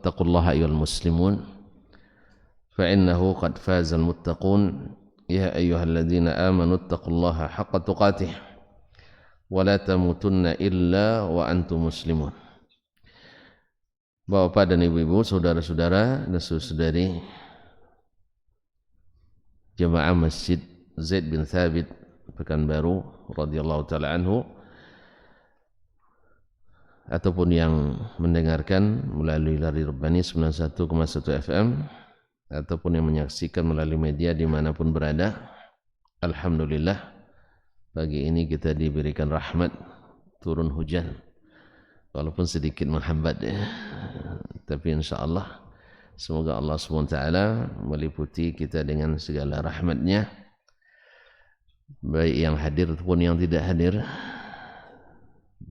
واتقوا الله أيها المسلمون فإنه قد فاز المتقون يا أيها الذين آمنوا اتقوا الله حق تقاته ولا تموتن إلا وأنتم مسلمون. Bapak dan ibu-ibu, saudara-saudara dan saudari jemaah Masjid Zaid bin Thabit Pekanbaru radhiyallahu taala anhu, ataupun yang mendengarkan melalui Lari Rabbani 91,1 FM ataupun yang menyaksikan melalui media dimanapun berada, alhamdulillah pagi ini kita diberikan rahmat, turun hujan walaupun sedikit menghambat ya. Tapi insyaAllah semoga Allah SWT meliputi kita dengan segala rahmatnya, baik yang hadir ataupun yang tidak hadir.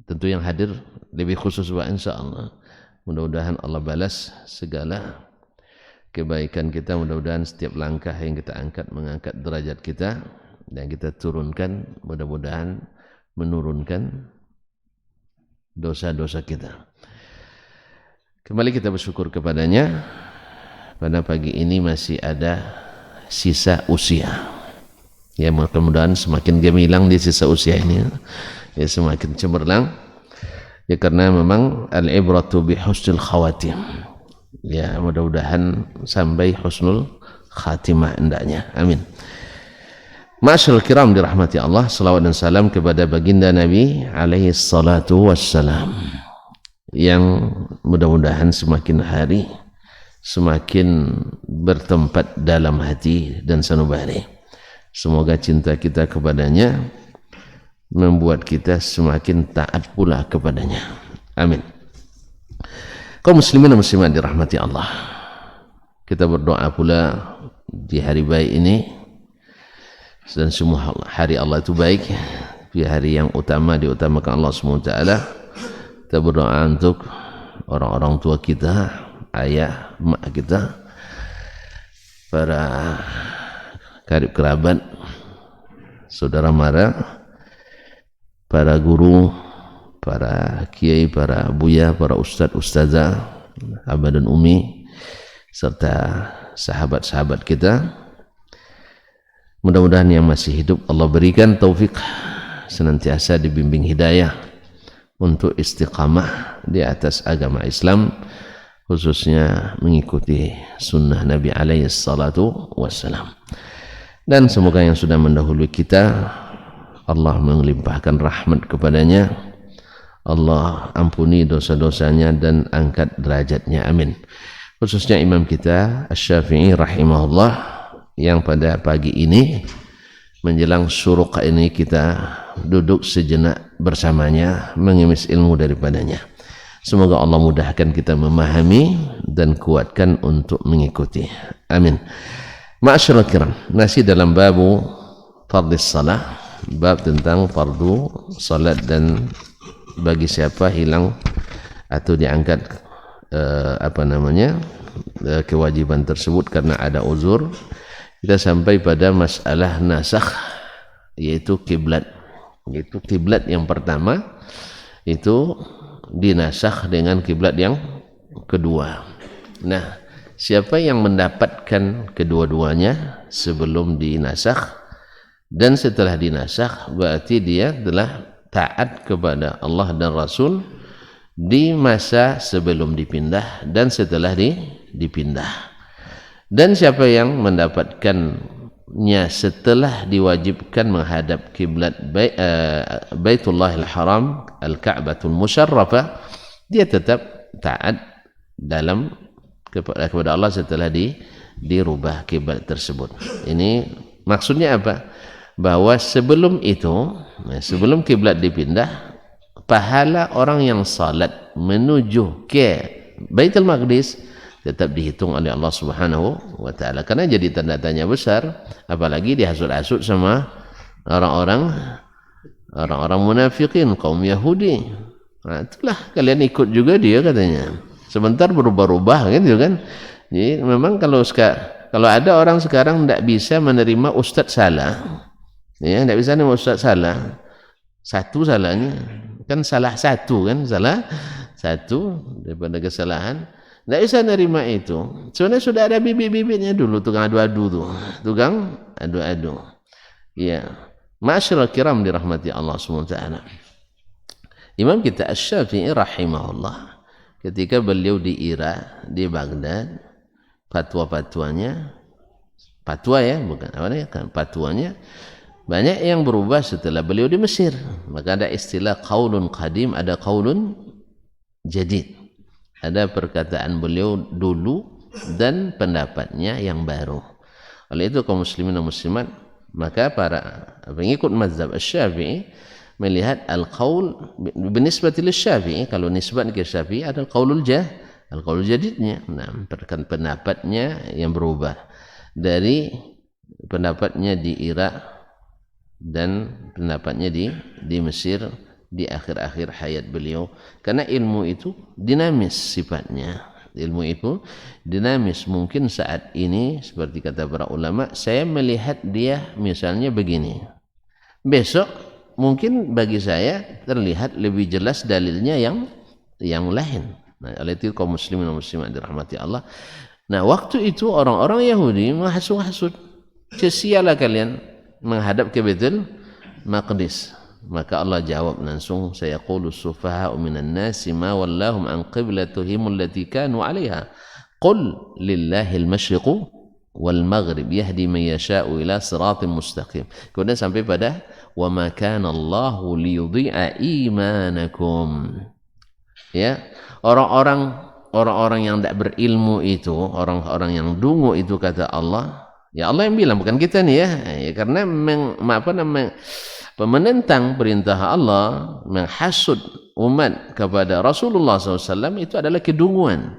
Tentu yang hadir lebih khusus Pak, insyaAllah. Mudah-mudahan Allah balas segala kebaikan kita. Mudah-mudahan setiap langkah yang kita angkat mengangkat derajat kita, dan kita turunkan mudah-mudahan menurunkan dosa-dosa kita. Kembali kita bersyukur kepadanya. Pada pagi ini masih ada sisa usia ya, mudah-mudahan semakin gemilang di sisa usia ini ya, semakin cemerlang ya, karena memang al-ibratu bi husnil khawatim ya, mudah-mudahan sampai husnul khatimah hendaknya, amin. Ma'asyiral kiram dirahmati Allah, salawat dan salam kepada baginda Nabi alaihi salatu wassalam, yang mudah-mudahan semakin hari semakin bertempat dalam hati dan sanubari. Semoga cinta kita kepadanya membuat kita semakin taat pula kepadanya, amin. Kaum muslimin dan muslimat dirahmati Allah, kita berdoa pula di hari baik ini, dan semua hari Allah itu baik, di hari yang utama diutamakan Allah SWT. Kita berdoa untuk orang-orang tua kita, ayah, mak kita, para karib kerabat, saudara mara, para guru, para kiai, para buya, para ustadz, ustazah, abah dan umi, serta sahabat-sahabat kita. Mudah-mudahan yang masih hidup Allah berikan taufik senantiasa dibimbing hidayah untuk istiqamah di atas agama Islam, khususnya mengikuti sunnah Nabi alaihi salatu wassalam. Dan semoga yang sudah mendahului kita Allah melimpahkan rahmat kepadanya, Allah ampuni dosa-dosanya dan angkat derajatnya, amin. Khususnya imam kita Asy-Syafi'i rahimahullah, yang pada pagi ini menjelang syuruq ini kita duduk sejenak bersamanya mengemis ilmu daripadanya. Semoga Allah mudahkan kita memahami dan kuatkan untuk mengikuti, amin. Ma'asyiral kiram, masih dalam babu fardhis salah, bab tentang fardu salat, dan bagi siapa hilang atau diangkat kewajiban tersebut karena ada uzur. Kita sampai pada masalah nasakh, yaitu kiblat. Yaitu kiblat yang pertama itu dinasakh dengan kiblat yang kedua. Nah, siapa yang mendapatkan kedua-duanya sebelum dinasakh dan setelah dinasakh, berarti dia telah taat kepada Allah dan Rasul di masa sebelum dipindah dan setelah dipindah. Dan siapa yang mendapatkannya setelah diwajibkan menghadap kiblat Baitullahil Haram, Al-Ka'batul Musyarrafah, dia tetap taat dalam kepada Allah setelah dirubah kiblat tersebut. Ini maksudnya apa? Bahwa sebelum itu, sebelum kiblat dipindah, pahala orang yang salat menuju ke Baitul Maqdis tetap dihitung oleh Allah Subhanahu wa taala. Karena jadi tanda tanya besar, apalagi dihasut-hasut sama orang-orang munafikin, kaum Yahudi. Nah, itulah kalian ikut juga dia katanya. Sebentar berubah-ubah gitu kan. Jadi memang kalau ada orang sekarang tidak bisa menerima ustadz salah, ya, tidak bisa menerima ustadz salah, satu salahnya kan salah satu kan, salah satu daripada kesalahan. Tidak bisa nerima itu. Sebenarnya sudah ada bibit-bibitnya dulu, tukang adu-adu tuh. Tukang adu-adu. Ya. Ma'asyiral kiram dirahmati Allah SWT. Imam kita Asy-Syafi'i rahimahullah. Ketika beliau di Irak, di Baghdad, fatwa-fatwanya, fatwa ya, bukan apa namanya kan, fatwanya banyak yang berubah setelah beliau di Mesir. Maka ada istilah qaulun qadim, ada qaulun jadid. Ada perkataan beliau dulu dan pendapatnya yang baru. Oleh itu kaum muslimin dan muslimat, maka para pengikut mazhab Asy-Syafi'i melihat al-qaul binisbati lisy-Syafi'i, kalau nisbat ke Syafi'i ada al-qaulul jadidnya. Nah, pendapatnya yang berubah dari pendapatnya di Irak dan pendapatnya di Mesir di akhir-akhir hayat beliau, karena ilmu itu dinamis sifatnya. Ilmu itu dinamis. Mungkin saat ini seperti kata para ulama, saya melihat dia misalnya begini, besok mungkin bagi saya terlihat lebih jelas dalilnya yang lain. Nah, oleh itu kaum muslimin dan muslimat dirahmati Allah. Nah, waktu itu orang-orang Yahudi menghasut-hasut, "Sialah kalian menghadap ke Baitul Maqdis." Maka Allah jawab langsung, "Sayaqulu sufaha'u minan nasi ma wallahum an qiblatihim allati kanu 'alaiha. Qul lillahil masyriqu wal maghrib yahdi man yasha'u ila siratin mustaqim." Kemudian sampai pada wa ma kana Allahu liyudhi'a imanakum. Ya, orang-orang yang tidak berilmu itu, orang-orang yang dungu itu, kata Allah, ya Allah yang bilang, bukan kita nih ya, karena menentang perintah Allah, menghasut umat kepada Rasulullah SAW itu adalah kedunguan.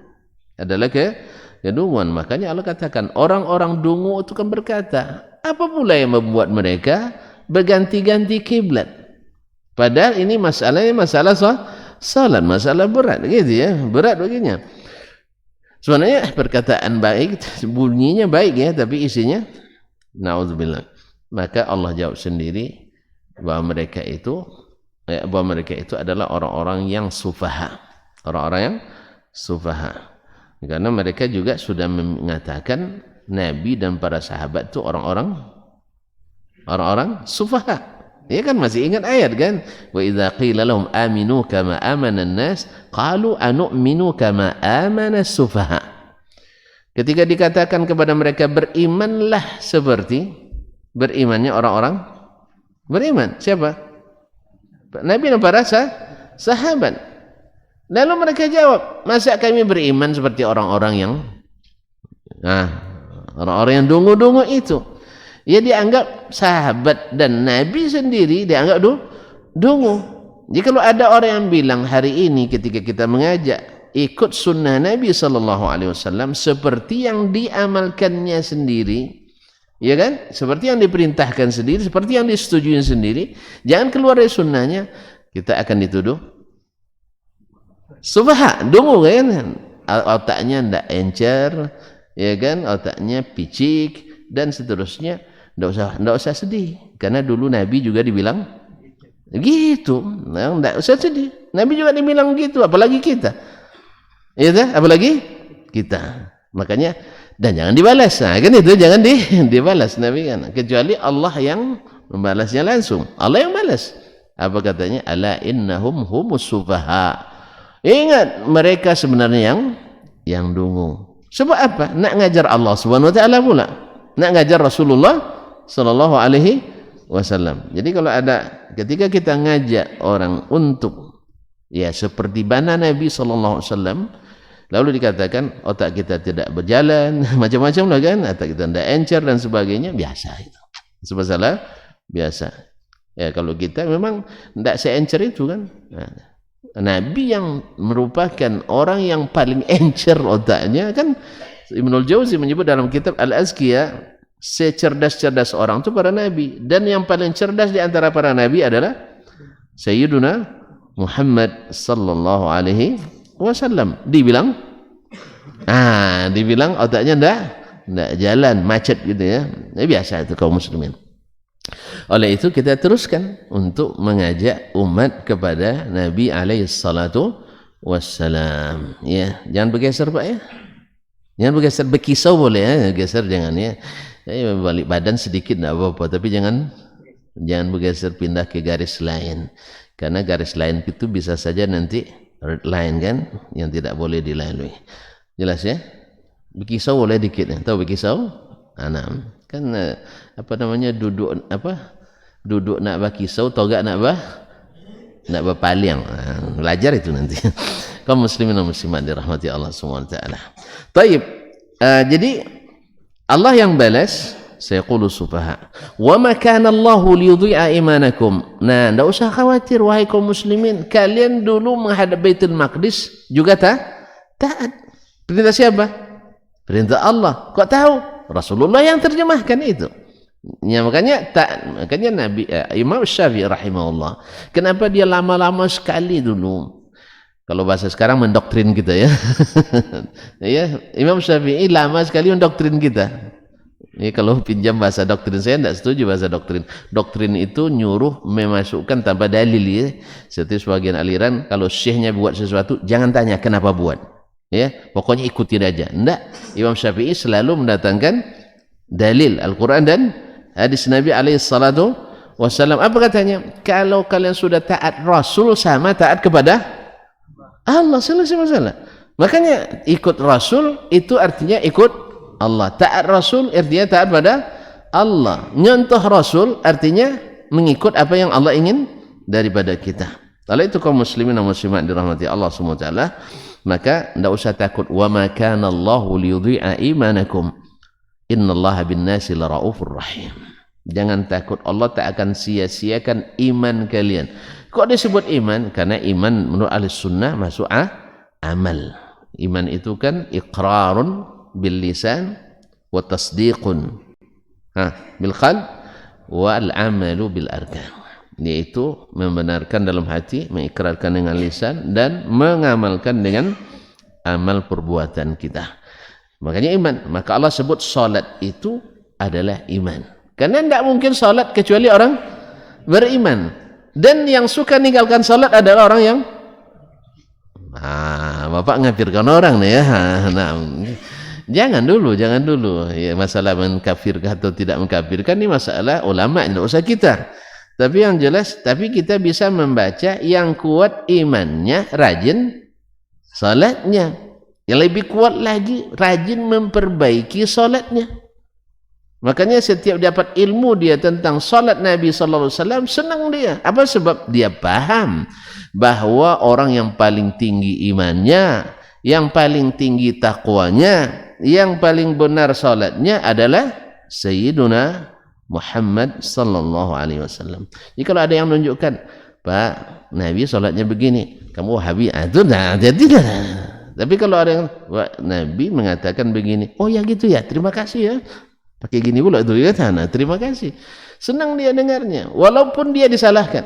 Makanya Allah katakan orang-orang dungu itu kan berkata, apa pula yang membuat mereka berganti-ganti kiblat? Padahal ini masalah salat, masalah berat gitu ya, berat baginya. Sebenarnya perkataan baik, bunyinya baik ya, tapi isinya naudzubillah. Maka Allah jawab sendiri bahwa mereka itu adalah orang-orang yang sufaha, karena mereka juga sudah mengatakan Nabi dan para sahabat itu orang-orang sufaha. Ya kan, masih ingat ayat kan, wa idza qila lahum aminu kama amana an-nas qalu anu'minu kama amana as-sufaha. Ketika dikatakan kepada mereka berimanlah seperti berimannya orang-orang beriman. Siapa? Nabi dan para sahabat. Lalu mereka jawab, masa kami beriman seperti orang-orang yang dungu-dungu itu? Ya, dianggap sahabat dan Nabi sendiri dianggap dungu. Jadi kalau ada orang yang bilang hari ini ketika kita mengajak ikut sunnah Nabi SAW seperti yang diamalkannya sendiri, ya kan? Seperti yang diperintahkan sendiri, seperti yang disetujui sendiri, jangan keluar dari sunnahnya, kita akan dituduh sufaha, dungu kan? Otaknya tidak encer, ya kan? Otaknya picik dan seterusnya. Tidak usah sedih, karena dulu Nabi juga dibilang gitu. Tidak usah sedih, Nabi juga dibilang gitu, apalagi kita, ya kan? Apalagi kita. Makanya, dan jangan dibalas, nah kan itu, jangan dibalas Nabi kan, kecuali Allah yang membalasnya langsung. Allah yang balas. Apa katanya? Ala innahum humus sufaha. Ingat, mereka sebenarnya yang dungu. Sebab apa? Nak ngajar Allah Subhanahu wa taala pula, nak ngajar Rasulullah sallallahu alaihi wasallam. Jadi kalau ada, ketika kita ngajak orang untuk ya seperti bana Nabi sallallahu alaihi wasallam, lalu dikatakan otak kita tidak berjalan, macam-macam lah kan, otak kita tidak encer dan sebagainya, biasa itu. Masalah biasa. Ya, kalau kita memang tidak seencer itu kan. Nah, Nabi yang merupakan orang yang paling encer otaknya kan, Ibnul Jauzi menyebut dalam kitab Al-Azkiyah, secerdas-cerdas orang itu para nabi, dan yang paling cerdas di antara para nabi adalah Sayyiduna Muhammad sallallahu alaihi wasallam. Dibilang otaknya enggak jalan, macet gitu ya. Ini biasa itu kaum muslimin. Oleh itu kita teruskan untuk mengajak umat kepada Nabi alaihi salatu wassalam. Ya, jangan bergeser Pak ya. Jangan bergeser, berkisau boleh ya, geser jangan ya. Balik badan sedikit enggak apa-apa, tapi jangan bergeser pindah ke garis lain. Karena garis lain itu bisa saja nanti red line kan, yang tidak boleh dilalui. Jelas ya? Berkisau boleh dikit ya. Tahu berkisau? Anam. Kan apa namanya, duduk nak berkisau, togak nak berpaliang. Belajar itu nanti. Kaum muslimin dan muslimat dirahmati Allah Subhanahu wa taala. Baik. Jadi Allah yang balas, sayaqulu sufaha wa ma kana Allahu liyudhi'a imanakum. Nah, enggak usah khawatir wahai kaum muslimin, kalian dulu menghadap Baitul Maqdis juga taat. Perintah siapa? Perintah Allah. Kok tahu? Rasulullah yang terjemahkan itu. Ya, makanya Nabi Imam Syafi'i rahimahullah, kenapa dia lama-lama sekali dulu? Kalau bahasa sekarang mendoktrin kita ya. Ya, Imam Syafi'i lama sekali mendoktrin kita. Ini kalau pinjam bahasa doktrin, saya tidak setuju bahasa doktrin. Doktrin itu nyuruh memasukkan tanpa dalil ya. Seperti sebagian aliran, kalau syekhnya buat sesuatu, jangan tanya kenapa buat. Ya, pokoknya ikuti aja. Tidak. Imam Syafi'i selalu mendatangkan dalil Al-Quran dan hadis Nabi alaihissalatu wassalam. Apa katanya? Kalau kalian sudah taat Rasul sama taat kepada Allah, selesai masalah. Makanya ikut Rasul itu artinya ikut Allah. Taat Rasul artinya taat pada Allah. Nyontoh Rasul artinya mengikut apa yang Allah ingin daripada kita. Kalau itu kaum muslimin dan muslimat dirahmati Allah Subhanahu wa taala, maka tidak usah takut. Wa ma kana Allahu liyudhi'a imanakum. Innallaha bin-nasi laraufur rahim. Jangan takut, Allah tak akan sia-siakan iman kalian. Kok disebut iman? Karena iman menurut ahli sunnah masuk amal. Iman itu kan iqrarun bil lisan wa tasdiqun bil qalb wa al amalu bil arkan. Yaitu membenarkan dalam hati, mengikrarkan dengan lisan, dan mengamalkan dengan amal perbuatan kita. Makanya iman. Maka Allah sebut salat itu adalah iman. Karena tidak mungkin salat kecuali orang beriman. Dan yang suka meninggalkan salat adalah orang yang Bapak ngafirkan orang nih ya. Nah, jangan dulu ya, masalah mengkafirkan atau tidak mengkafirkan ini masalah ulama, tidak usah kita. Tapi yang jelas, tapi kita bisa membaca yang kuat imannya, rajin salatnya. Yang lebih kuat lagi, rajin memperbaiki salatnya. Makanya setiap dapat ilmu dia tentang salat Nabi sallallahu alaihi wasallam, senang dia. Apa sebab? Dia paham bahwa orang yang paling tinggi imannya, yang paling tinggi takwanya, yang paling benar salatnya adalah Sayyiduna Muhammad sallallahu alaihi wasallam. Jadi kalau ada yang menunjukkan, Pak, Nabi salatnya begini, kamu Wahabi, itu dah jadi dah. Tapi kalau ada yang Nabi mengatakan begini, oh ya gitu ya, terima kasih ya. Pakai gini pula itu ya, nah, terima kasih. Senang dia dengarnya, walaupun dia disalahkan.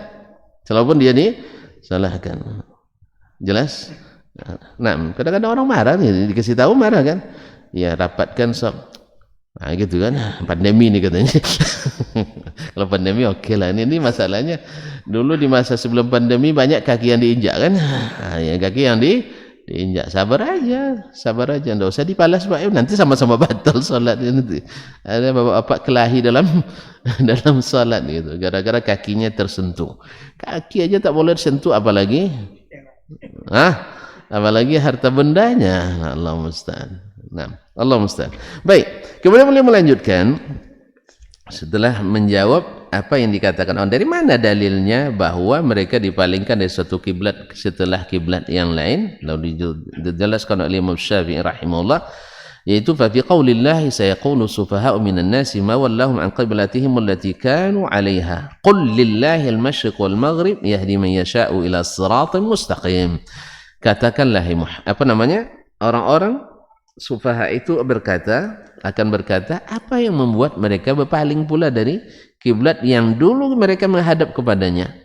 Jelas? Nah, kadang-kadang orang marah nih, dikasih tahu marah kan? Ya, rapatkan sob. Nah, gitu kan? Pandemi nih katanya. Kalau pandemi oke lah. Ini masalahnya. Dulu di masa sebelum pandemi banyak kaki yang diinjak kan? Nah, ya, kaki yang diinjak, sabar aja, enggak usah dipalas Pak, nanti sama-sama batal salat nanti. Ada bapak-bapak kelahi dalam salat gitu, gara-gara kakinya tersentuh. Kaki aja tak boleh tersentuh, apalagi harta bendanya. Allah musta'an. Nah, Allah musta'an. Baik, kemudian beliau melanjutkan setelah menjawab apa yang dikatakan dari mana dalilnya bahwa mereka dipalingkan dari satu kiblat setelah kiblat yang lain. Lalu dijelaskan oleh Imam Syafi'i rahimahullah, yaitu fa fi qaulillah sayaqulu sufaha'u minan nasi ma wallahum an qiblatihim allati kanu 'alaiha qul lillahi al-masyriq wal maghrib yahdi man yasha'u ila siratal mustaqim. Katakanlah orang-orang sufaha itu akan berkata, apa yang membuat mereka berpaling pula dari kiblat yang dulu mereka menghadap kepadanya?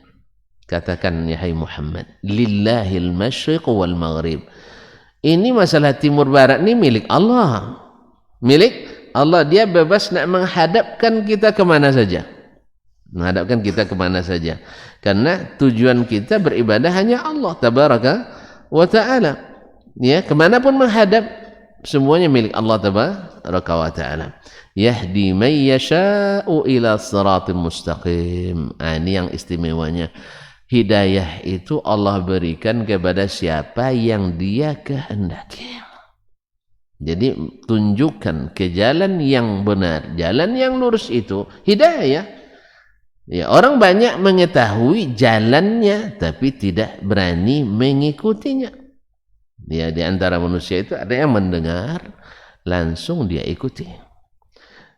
Katakan ya hai Muhammad, lillahil masyriq wal maghrib. Ini masalah timur barat ini milik Allah. Dia bebas nak menghadapkan kita kemana saja. Karena tujuan kita beribadah hanya Allah tabaraka wa ta'ala. Ya, kemanapun menghadap semuanya milik Allah tabaraka wa ta'ala. Yahdi man yasha'u ila siratim mustaqim. Ini yang istimewanya. Hidayah itu Allah berikan kepada siapa yang Dia kehendaki. Jadi tunjukkan ke jalan yang benar, jalan yang lurus itu hidayah. Ya, orang banyak mengetahui jalannya tapi tidak berani mengikutinya. Ya, di antara manusia itu ada yang mendengar langsung dia ikuti.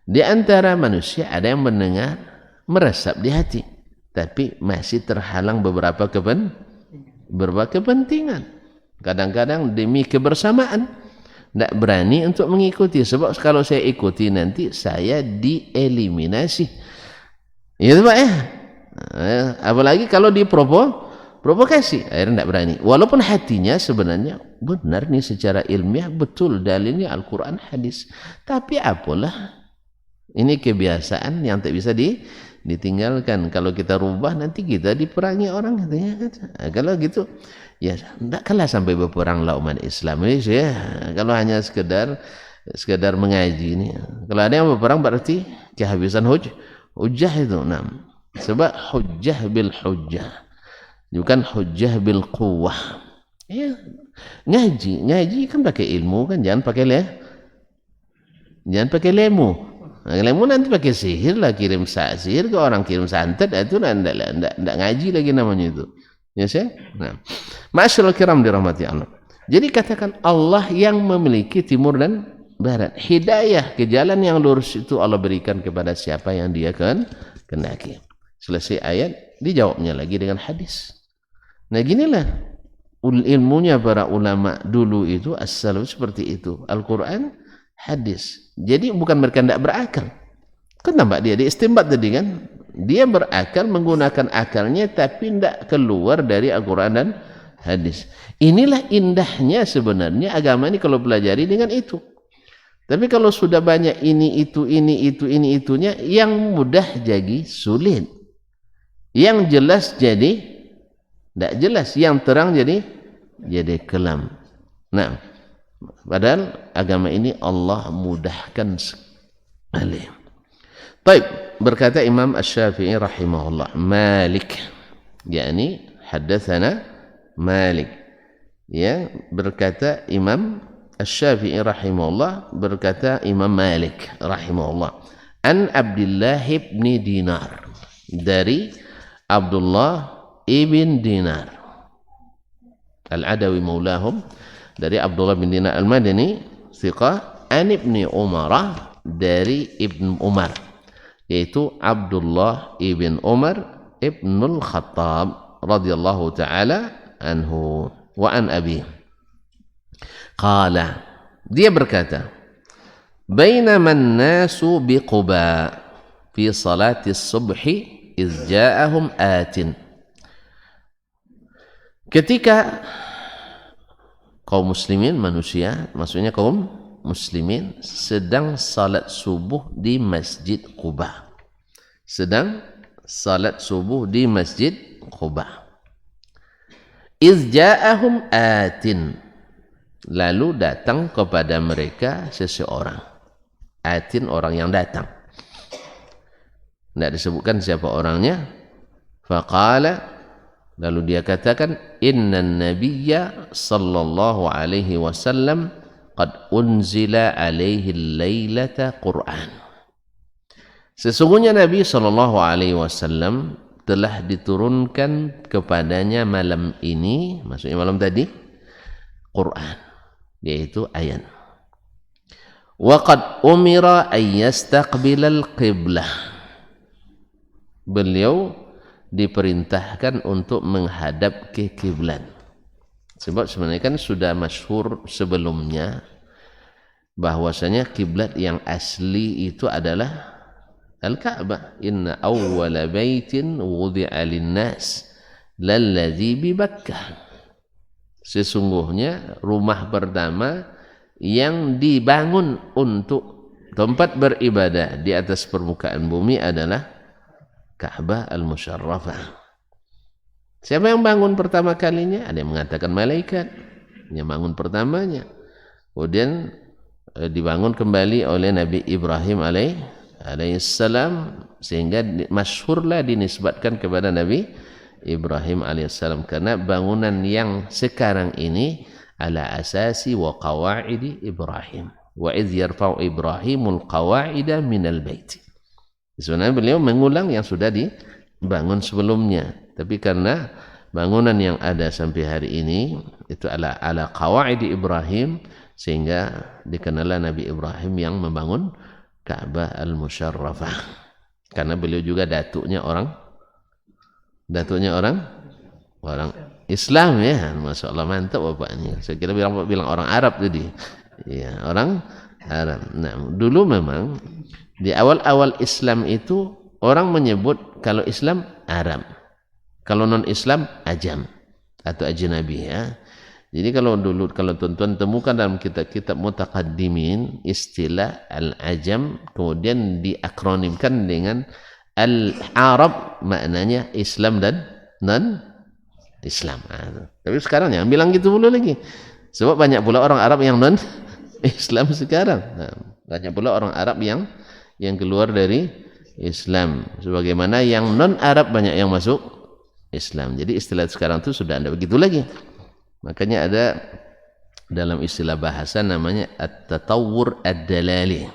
Di antara manusia ada yang mendengar meresap di hati tapi masih terhalang beberapa kepentingan. Kadang-kadang demi kebersamaan tidak berani untuk mengikuti, sebab kalau saya ikuti nanti saya dieliminasi. Itu Pak ya. Apalagi kalau diprovokasi, akhirnya tidak berani. Walaupun hatinya sebenarnya benar nih secara ilmiah, betul dalilnya Al-Quran, hadis. Tapi apalah, ini kebiasaan yang tak bisa ditinggalkan. Kalau kita rubah nanti kita diperangi orang katanya. Kalau gitu ya tidak kalah sampai berperang lawan umat Islam ya. Kalau hanya sekedar mengaji ini, kalau ada yang berperang berarti kehabisan hujjah itu. Nah, sebab hujjah bil hujjah, bukan hujjah bil quwwah. Ya, ngaji kan pakai ilmu kan, jangan pakai lemu. Lemu nanti pakai sihir lah, kirim sihir ke orang, kirim santet, itu enggak ngaji lagi namanya itu. Ya saya. Nah, masyaallah kiram dirahmati Allah. Jadi katakan Allah yang memiliki timur dan barat. Hidayah ke jalan yang lurus itu Allah berikan kepada siapa yang Dia kehendaki. Selesai ayat, dijawabnya lagi dengan hadis. Nah, ginilah ilmunya para ulama dulu itu, as-salaf seperti itu. Al-Quran, hadis. Jadi bukan mereka tidak berakal. Kan nampak dia istinbat tadi kan? Dia berakal, menggunakan akalnya tapi tidak keluar dari Al-Quran dan hadis. Inilah indahnya sebenarnya agama ini kalau pelajari dengan itu. Tapi kalau sudah banyak ini itunya, yang mudah jadi sulit, yang jelas jadi tidak jelas, yang terang jadi kelam. Nah, padahal agama ini Allah mudahkan sekali. Baik, berkata Imam Asy-Syafi'i rahimahullah, Malik, yakni haddatsana Malik. Ya, berkata Imam Asy-Syafi'i rahimahullah, berkata Imam Malik rahimahullah, an Abdullah bin Dinar, dari Abdullah ibn Dinar Al-Adawi maulahum, dari Abdullah bin Dinar Al-Madani thiqah, an Ibni Umar, dari Ibn Umar, yaitu Abdullah ibn Umar ibnul Khattab radhiyallahu ta'ala anhu wa an abi. Qala, dia berkata, bainama an-nasu bi Quba fi salati as-subhi iz ja'ahum atin. Ketika kaum muslimin, manusia, maksudnya kaum muslimin sedang salat subuh di Masjid Quba. Sedang salat subuh di Masjid Quba. Iz ja'ahum atin. Lalu datang kepada mereka seseorang. Atin, orang yang datang. Tidak disebutkan siapa orangnya. Faqala, lalu dia katakan, innan nabiyya sallallahu alaihi wasallam qad unzila alaihi lailata Qur'an. Sesungguhnya Nabi sallallahu alaihi wasallam telah diturunkan kepadanya malam ini, maksudnya malam tadi, Quran, yaitu ayat. Wa qad umira an yastaqbila al-qiblah. Beliau diperintahkan untuk menghadap ke kiblat. Sebab sebenarnya kan sudah masyhur sebelumnya bahwasanya kiblat yang asli itu adalah Al-Ka'bah. Inna awwala baitin wudi'a lin-nas lalladzi bi Bakkah. Sesungguhnya rumah pertama yang dibangun untuk tempat beribadah di atas permukaan bumi adalah Ka'bah al-Musyarrafah. Siapa yang bangun pertama kalinya? Ada yang mengatakan malaikat, yang bangun pertamanya. Kemudian dibangun kembali oleh Nabi Ibrahim alaihissalam, sehingga masyhurlah dinisbatkan kepada Nabi Ibrahim alaihissalam, karena bangunan yang sekarang ini ala asasi wa qawaidi Ibrahim wa idh yarfa'u Ibrahimul qawa'ida minal bait. Sebenarnya beliau mengulang yang sudah dibangun sebelumnya, tapi karena bangunan yang ada sampai hari ini itu ala qawaidi Ibrahim, sehingga dikenallah Nabi Ibrahim yang membangun Ka'bah al-Musyarrafah, karena beliau juga datuknya orang Islam ya. Masya Allah, mantap bapak ini. Saya kira bilang orang Arab tadi ya, orang Arab. Nah, dulu memang di awal-awal Islam itu orang menyebut kalau Islam Arab, kalau non Islam Ajam atau Ajnabi ya. Jadi kalau tuan-tuan temukan dalam kitab-kitab mutaqaddimin istilah al-Ajam kemudian diakronimkan dengan al-Arab, maknanya Islam dan non-Islam. Tapi sekarang jangan bilang gitu dulu lagi, sebab banyak pula orang Arab yang non-Islam sekarang. Banyak pula orang Arab yang keluar dari Islam, sebagaimana yang non-Arab banyak yang masuk Islam. Jadi istilah sekarang itu sudah tidak begitu lagi. Makanya ada dalam istilah bahasa namanya at-tatawwur ad-dalali.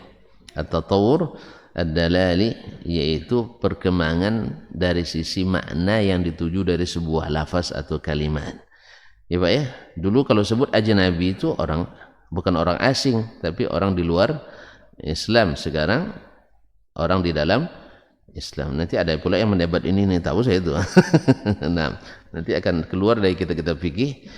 At-tatawwur ad-dalali yaitu perkembangan dari sisi makna yang dituju dari sebuah lafaz atau kalimat. Ya Pak ya, dulu kalau sebut ajnabi itu bukan orang asing, tapi orang di luar Islam. Sekarang orang di dalam Islam. Nanti ada pula yang mendebat ini nih, tahu saya itu. Nah, nanti akan keluar dari kita fikih.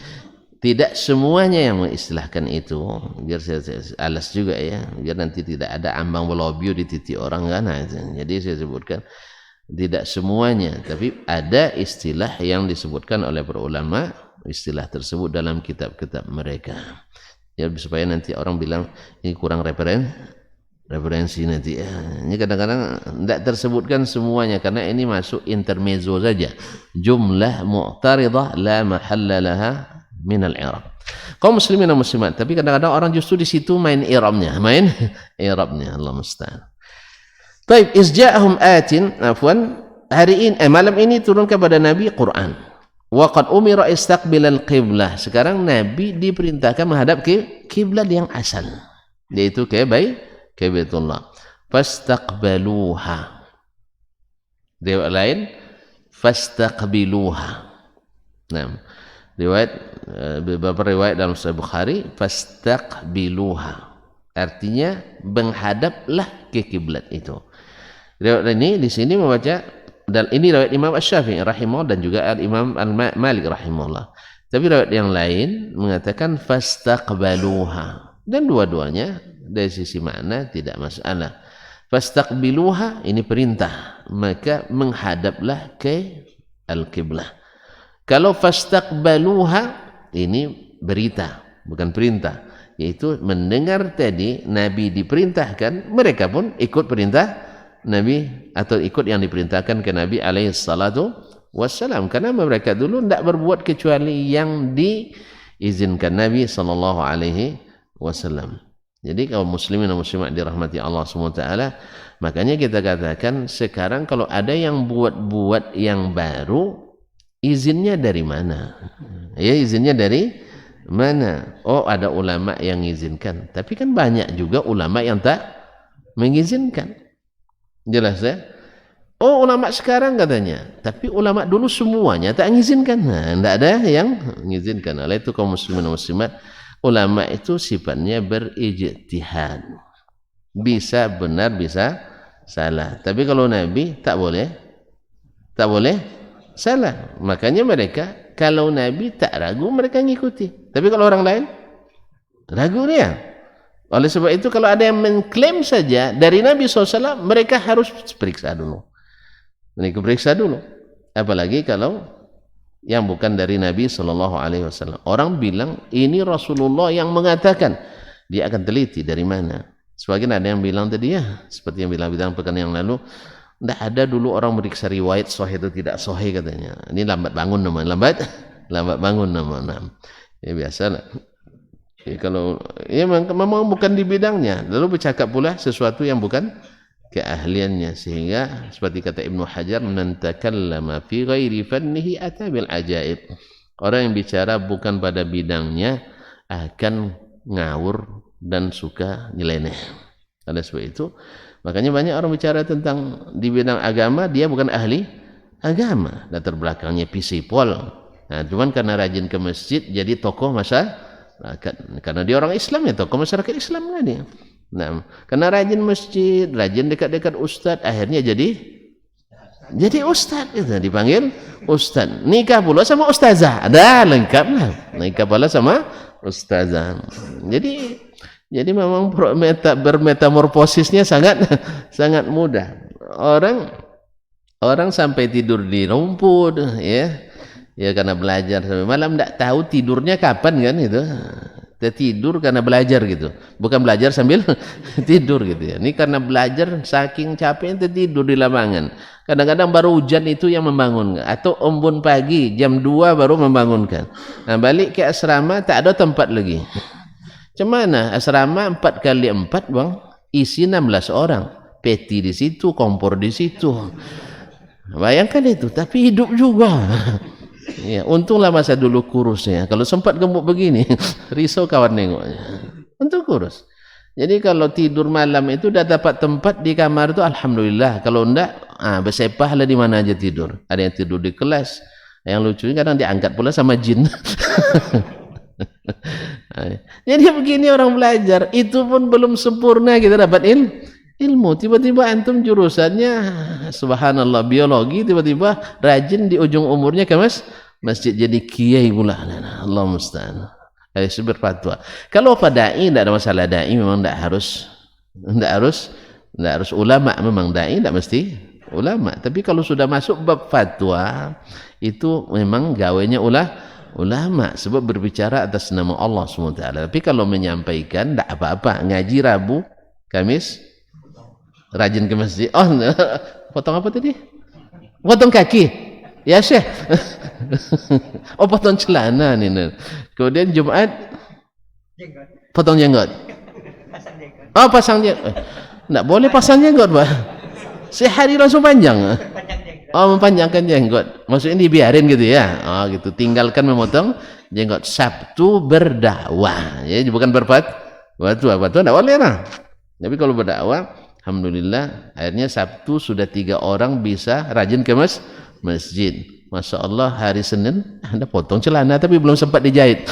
Tidak semuanya yang mengistilahkan itu, biar saya alas juga ya, biar nanti tidak ada ambang belobio di titik orang kan. Jadi saya sebutkan tidak semuanya, tapi ada istilah yang disebutkan oleh para ulama, istilah tersebut dalam kitab-kitab mereka. Ya, supaya nanti orang bilang ini kurang referensi nanti ya. Ini kadang-kadang tidak tersebutkan semuanya karena ini masuk intermezzo saja, jumlah mu'taridah la mahalla laha minal i'rab. Kaum muslimin dan muslimat, tapi kadang-kadang orang justru di situ main i'rabnya, Allah musta'an. Baik, izja'ahum atin, afwan, hari ini malam ini turun kepada Nabi Quran. Wa qad umira istaqbilal qiblah. Sekarang Nabi diperintahkan menghadap ke kiblat yang asal, yaitu ke Baitullah. Fastaqbaluha. Riwayat lain fastaqbiluha. Nah, beberapa riwayat dalam Sahih Bukhari fastaqbiluha, artinya menghadaplah ke kiblat itu. Riwayat ini di sini membaca, dan ini riwayat Imam Asy-Syafi'i rahimahullah dan juga Imam Malik rahimahullah. Tapi riwayat yang lain mengatakan fastaqbaluha, dan dua-duanya dari sisi makna tidak masalah. Fastaqbiluha ini perintah, maka menghadaplah ke al-qiblah. Kalau fastaqbaluha ini berita, bukan perintah, yaitu mendengar tadi Nabi diperintahkan, mereka pun ikut perintah Nabi atau ikut yang diperintahkan ke Nabi alaihi salatu wassalam, karena mereka dulu tidak berbuat kecuali yang diizinkan Nabi sallallahu alaihi wasallam. Jadi kaum muslimin dan muslimat dirahmati Allah SWT, makanya kita katakan sekarang kalau ada yang buat yang baru, izinnya dari mana? Ya, izinnya dari mana? Oh, ada ulama yang mengizinkan, tapi kan banyak juga ulama yang tak mengizinkan. Jelas ya? Oh, ulama sekarang katanya, tapi ulama dulu semuanya tak mengizinkan. Nah, tidak ada yang mengizinkan. Oleh itu kaum muslimin dan muslimat, ulama itu sifatnya berijtihad, bisa benar bisa salah. Tapi kalau Nabi tak boleh salah. Makanya mereka kalau Nabi tak ragu, mereka ngikuti. Tapi kalau orang lain ragu dia. Oleh sebab itu kalau ada yang mengklaim saja dari Nabi SAW, mereka harus periksa dulu. Mereka periksa dulu. Apalagi kalau yang bukan dari Nabi SAW. Orang bilang ini Rasulullah yang mengatakan, dia akan teliti dari mana. Sebagian ada yang bilang tadi ya, seperti yang bilang pekan yang lalu, tidak ada dulu orang meriksa riwayat sahih itu tidak sahih katanya. Ini lambat bangun namanya, lambat bangun namanya. Ya biasalah. Ya, kalau ya memang bukan di bidangnya, lalu bercakap pula sesuatu yang bukan keahliannya, sehingga seperti kata Ibnu Hajar, man takallama fi ghairi fannihi ata bil ajaib. Orang yang bicara bukan pada bidangnya akan ngawur dan suka nyeleneh. Oleh sebab itu, makanya banyak orang bicara tentang di bidang agama, dia bukan ahli agama, latar belakangnya pisipol. Nah, cuman karena rajin ke masjid jadi tokoh masyarakat, karena dia orang Islam ya tokoh masyarakat Islam lah dia. Nah, karena rajin masjid, rajin dekat-dekat ustaz, akhirnya jadi ustaz itu dipanggil ustaz. Nikah pula sama ustazah, ada lengkap lah. Nikah pula sama ustazah. Jadi memang bermetamorfosisnya sangat sangat mudah. Orang sampai tidur di rumput, ya karena belajar sampai malam, tidak tahu tidurnya kapan kan itu. Tidur karena belajar gitu, bukan belajar sambil tidur gitu ya. Ini karena belajar saking capeknya tidur di lapangan. Kadang-kadang baru hujan itu yang membangunkan, atau embun pagi jam 2 baru membangunkan. Nah, balik ke asrama tak ada tempat lagi. Cemana asrama 4x4 bang, isi 16 orang, peti di situ, kompor di situ. Bayangkan itu, tapi hidup juga. Ya, untunglah masa dulu kurusnya. Kalau sempat gemuk begini, risau kawan nengoknya. Untung kurus. Jadi kalau tidur malam itu udah dapat tempat di kamar itu, alhamdulillah. Kalau enggak, bersepah lah di mana aja tidur. Ada yang tidur di kelas. Yang lucunya kadang diangkat pula sama jin. Jadi begini orang belajar, itu pun belum sempurna kita dapat ilmu. Tiba-tiba antum jurusannya subhanallah biologi, tiba-tiba rajin di ujung umurnya ke masjid jadi kiai pula. Allah musta'an. Berfatwa. Kalau pada dai tidak ada masalah, dai memang tidak harus ulama, memang dai tidak mesti ulama. Tapi kalau sudah masuk bab fatwa itu memang gawainya ulama, sebab berbicara atas nama Allah SWT. Tapi kalau menyampaikan tidak apa-apa, ngaji Rabu, Kamis rajin ke masjid. Oh, potong apa tadi? Potong kaki. Ya Syekh. Oh, potong celana nih. Kemudian Jumat potong jenggot. Oh, pasang jenggot. Enggak boleh pasang jenggot, Pak. Sehari langsung panjang. Oh, mempanjangkan jenggot. Maksudnya dibiarin gitu ya. Oh, gitu. Tinggalkan memotong jenggot. Sabtu berdakwah. Ya, bukan berfatwa. Enggak boleh lah. Tapi kalau berdakwah, alhamdulillah, akhirnya Sabtu sudah 3 orang bisa rajin ke masjid. Masya Allah, hari Senin Anda potong celana tapi belum sempat dijahit.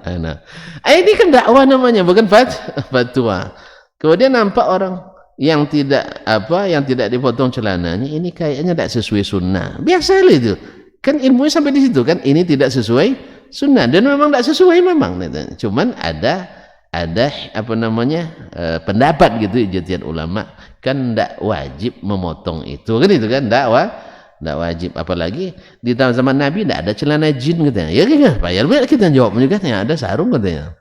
Nah, ini kan dakwah namanya, bukan fatwa. Kemudian nampak orang yang tidak dipotong celananya, ini kayaknya tidak sesuai sunnah. Biasa lah itu. Kan ilmunya sampai di situ kan, ini tidak sesuai sunnah dan memang tidak sesuai memang. Cuman ada pendapat gitu ijtihad ulama, kan tidak wajib memotong itu kan, tidak wajib. Apalagi di tahun zaman Nabi tidak ada celana jin katanya. Ya kan, bayar kita jawab juga katanya ada sarung katanya.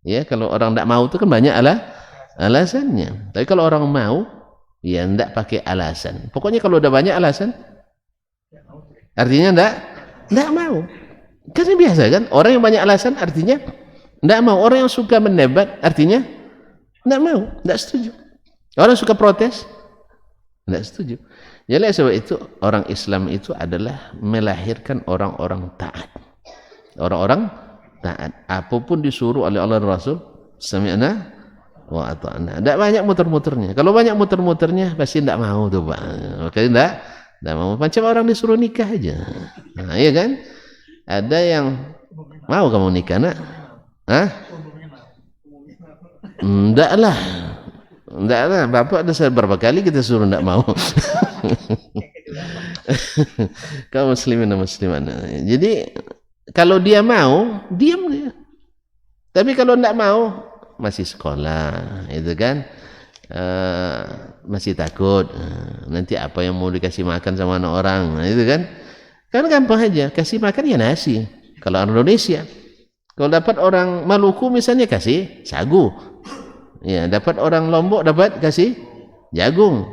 Ya, kalau orang tidak mau itu kan banyak alasannya. Tapi kalau orang mau, ya tidak pakai alasan. Pokoknya kalau udah banyak alasan, artinya tidak mau. Kan biasa kan, orang yang banyak alasan artinya tidak mau. Orang yang suka mendebat artinya tidak mau, tidak setuju. Orang suka protes tidak setuju. Jadi sebab itu orang Islam itu adalah melahirkan orang-orang taat. Orang-orang taat. Apapun disuruh oleh Allah dan Rasul, sami'na wa ata'na. Tidak banyak muter-muternya. Kalau banyak muter-muternya pasti tidak mau tuh, Pak. Makanya tidak mau. Macam orang disuruh nikah aja. Nah, iya kan? Ada yang mau kamu nikah, nak? Hah? Enggak lah. Bapak ada berapa kali kita suruh enggak mau. Kaum muslimin dan muslimat. Jadi kalau dia mau, diam dia. Tapi kalau enggak mau, masih sekolah, itu kan, masih takut. Nanti apa yang mau dikasih makan sama anak orang, itu kan gampang aja. Kasih makan ya nasi. Kalau orang Indonesia, kalau dapat orang Maluku misalnya kasih sagu. Ya, dapat orang Lombok dapat kasih jagung.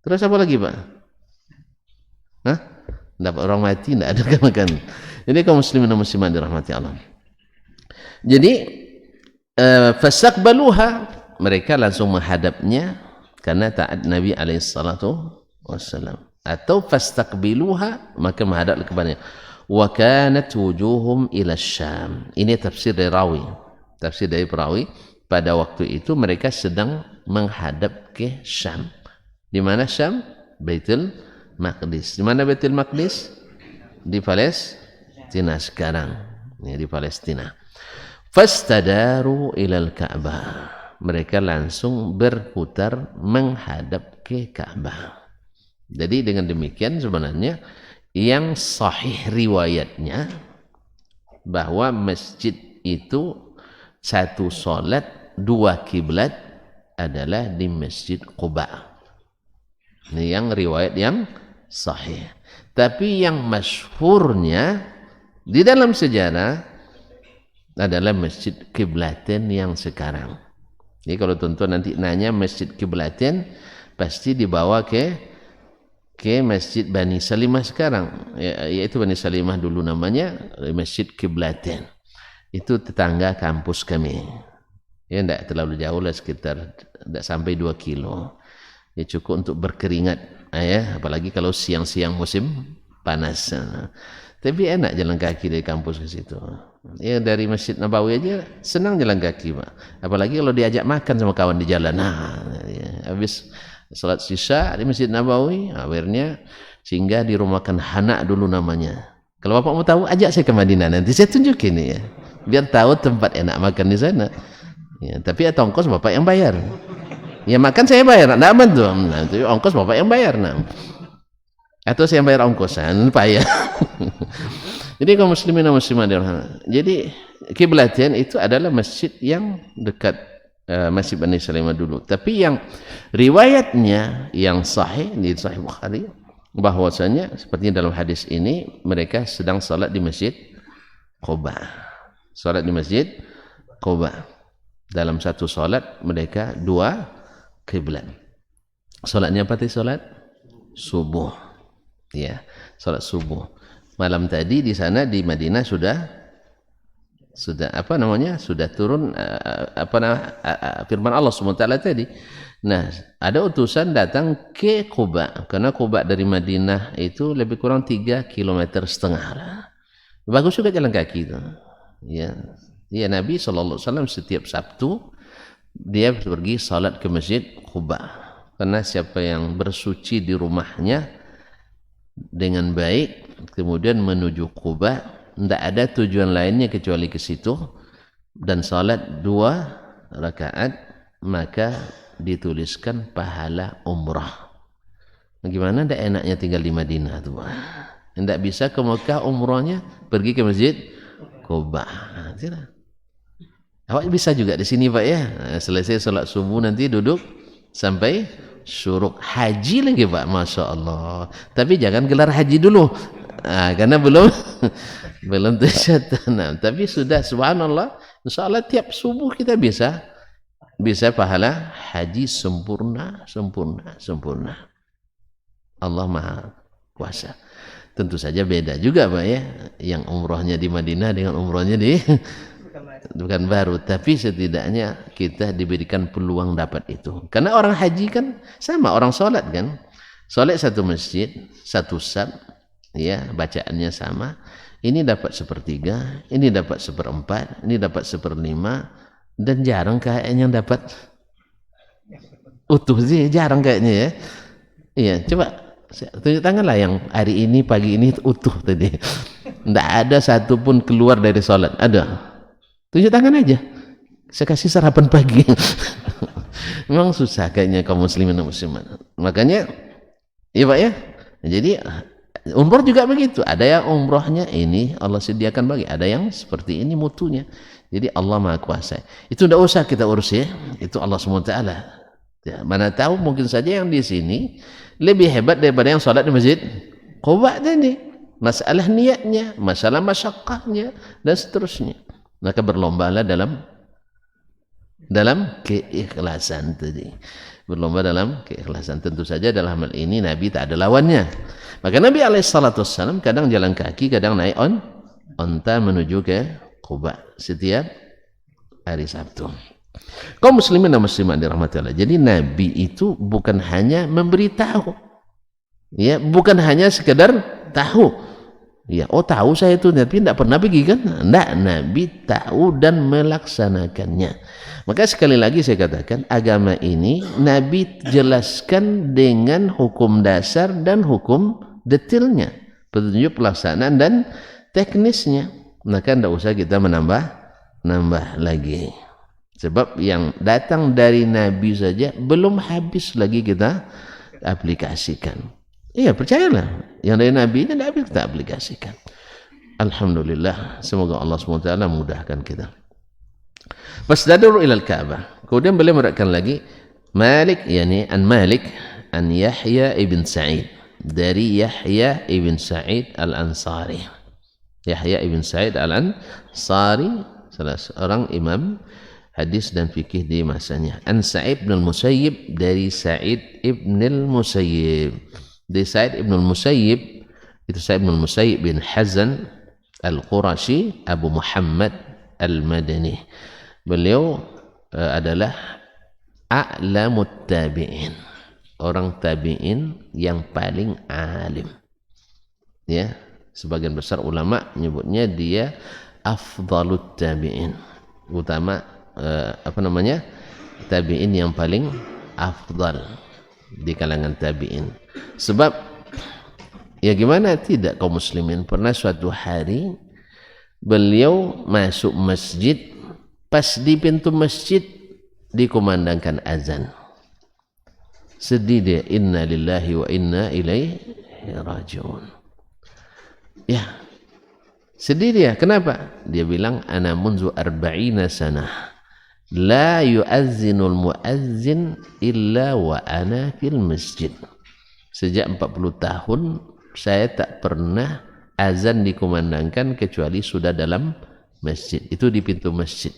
Terus apa lagi, Pak? Hah? Dapat orang mati tidak ada makan. Jadi kaum muslimin dan muslimat dirahmati Allah. Jadi fasaqbaluha, mereka langsung menghadapnya karena taat Nabi alaihi salatu wassalam. Atau fastaqbiluha, maka menghadap kepadanya. Wa kanat wujuhum ila Syam. Ini tafsir dari rawi. Tafsir dari perawi, pada waktu itu mereka sedang menghadap ke Syam. Di mana Syam? Baitul Maqdis. Di mana Baitul Maqdis? Di Palestina sekarang. Ya, di Palestina. Fastadaru ilal Ka'bah. Mereka langsung berputar menghadap ke Ka'bah. Jadi dengan demikian sebenarnya yang sahih riwayatnya bahwa masjid itu satu solat dua kiblat adalah di Masjid Quba. Ini yang riwayat yang sahih. Tapi yang masyhurnya di dalam sejarah adalah Masjid Kiblatin yang sekarang. Jadi kalau tuan-tuan nanti nanya Masjid Kiblatin, pasti dibawa ke Masjid Bani Salimah sekarang, yaitu Bani Salimah dulu namanya, Masjid Kiblatin. Itu tetangga kampus kami. Ya, tidak terlalu jauh lah, sekitar tidak sampai 2 kilo. Ya, cukup untuk berkeringat, ya, apalagi kalau siang-siang musim panas. Tapi enak jalan kaki dari kampus ke situ. Ya, dari Masjid Nabawi aja senang jalan kaki, Pak. Apalagi kalau diajak makan sama kawan di jalan. Ya, habis salat sisa di Masjid Nabawi, akhirnya singgah di rumah makan Hana dulu namanya. Kalau Bapak mau tahu, ajak saya ke Madinah, nanti saya tunjukin ya, biar tahu tempat enak makan di sana. Ya, tapi atau ongkos Bapak yang bayar. Ya, makan saya bayar, tidak aman tuh. Nanti ongkos Bapak yang bayar. Atau saya yang bayar ongkosan, payah. Jadi kaum muslimin dan muslimat, jadi Kiblatin itu adalah masjid yang dekat Masjid Bani Salimah dulu. Tapi yang riwayatnya yang sahih di Sahih Bukhari, bahwasanya seperti dalam hadis ini mereka sedang salat di Masjid Quba. Salat di Masjid Quba. Dalam satu salat mereka dua kiblat. Salatnya apa tadi? Salat subuh. Ya, salat subuh. Malam tadi di sana di Madinah sudah apa namanya, sudah turun firman Allah SWT tadi. Nah, ada utusan datang ke Quba, karena Quba dari Madinah itu lebih kurang 3,5 km. Bagus juga jalan kaki itu. Ya, ya, Nabi SAW setiap Sabtu dia pergi salat ke Masjid Quba, karena siapa yang bersuci di rumahnya dengan baik kemudian menuju Quba, tidak ada tujuan lainnya kecuali ke situ, dan salat 2 rakaat, maka dituliskan pahala umrah. Bagaimana tidak enaknya tinggal di Madinah tuh? Tidak bisa ke Mekah umrahnya, pergi ke Masjid Quba. Awak bisa juga di sini, Pak, ya. Selesai salat subuh nanti duduk sampai syuruk. Haji lagi, Pak, Masya Allah. Tapi jangan gelar haji dulu, karena belum tercatat. Tapi sudah, subhanallah, insyaAllah tiap subuh kita bisa pahala haji sempurna. Allah Maha Kuasa. Tentu saja beda juga, Pak, ya, yang umrohnya di Madinah dengan umrohnya di bukan baru, tapi setidaknya kita diberikan peluang dapat itu. Karena orang haji kan sama orang sholat kan, sholat satu masjid, satu sab, ya, bacaannya sama. Ini dapat 1/3, ini dapat 1/4, ini dapat 1/5, dan jarang kayaknya dapat utuh sih, jarang kayaknya ya. Iya, coba tunjuk tangan lah yang hari ini pagi ini utuh tadi. Tidak ada satupun keluar dari sholat. Ada? Tunjuk tangan aja. Saya kasih sarapan pagi. Memang susah kayaknya kaum muslimin dan muslimat. Makanya, iya, Pak, ya. Jadi umroh juga begitu. Ada yang umrohnya ini Allah sediakan bagi, ada yang seperti ini mutunya. Jadi Allah Maha Kuasa. Itu tidak usah kita urus ya. Itu Allah SWT. Ya, mana tahu mungkin saja yang di sini lebih hebat daripada yang sholat di Masjid Quba tadi. Masalah niatnya, masalah masyaqqahnya, dan seterusnya. Maka berlombalah dalam keikhlasan tadi. Berlomba dalam keikhlasan. Tentu saja dalam hal ini Nabi tak ada lawannya. Maka Nabi SAW kadang jalan kaki, kadang naik onta menuju ke Quba. Setiap hari Sabtu. Kaum muslimin dan muslimat dirahmati Allah. Jadi Nabi itu bukan hanya memberitahu, ya, bukan hanya sekedar tahu. Ya, oh tahu saya itu, tapi tidak pernah pergi kan? Tidak, Nabi tahu dan melaksanakannya. Maka sekali lagi saya katakan, agama ini Nabi jelaskan dengan hukum dasar dan hukum detailnya, petunjuk pelaksanaan dan teknisnya. Maka tidak usah kita menambah lagi. Sebab yang datang dari Nabi saja belum habis lagi kita aplikasikan. Iya, percayalah, yang dari Nabi ini tidak habis kita aplikasikan. Alhamdulillah, semoga Allah SWT mudahkan kita. Fasdaduru ilal Ka'bah. Kemudian beliau menerangkan lagi Malik, yani an Malik an Yahya ibn Sa'id, dari Yahya ibn Sa'id al-Ansari. Yahya ibn Sa'id al-Ansari, salah seorang imam hadis dan fikih di masanya. An Sa'id ibn al-Musayyib, dari Sa'id ibn al-Musayyib. Dari Sa'id ibn al-Musayyib, itu Sa'id ibn al-Musayyib bin Hazan al-Qurashi Abu Muhammad al-Madani. Beliau adalah a'lamut tabi'in, orang tabi'in yang paling alim. Ya, sebagian besar ulama menyebutnya dia afdalut tabi'in, utama tabi'in yang paling afdal di kalangan tabi'in. Sebab ya gimana tidak, kaum muslimin pernah suatu hari beliau masuk masjid, pas di pintu masjid dikumandangkan azan. Sedih dia, inna lillahi wa inna ilaihi raji'un. Ya, sedih dia. Kenapa? Dia bilang, ana munzu arba'ina sanah la yu'azzinul mu'azzin illa wa ana fil masjid. Sejak 40 tahun saya tak pernah azan dikumandangkan kecuali sudah dalam masjid. Itu di pintu masjid.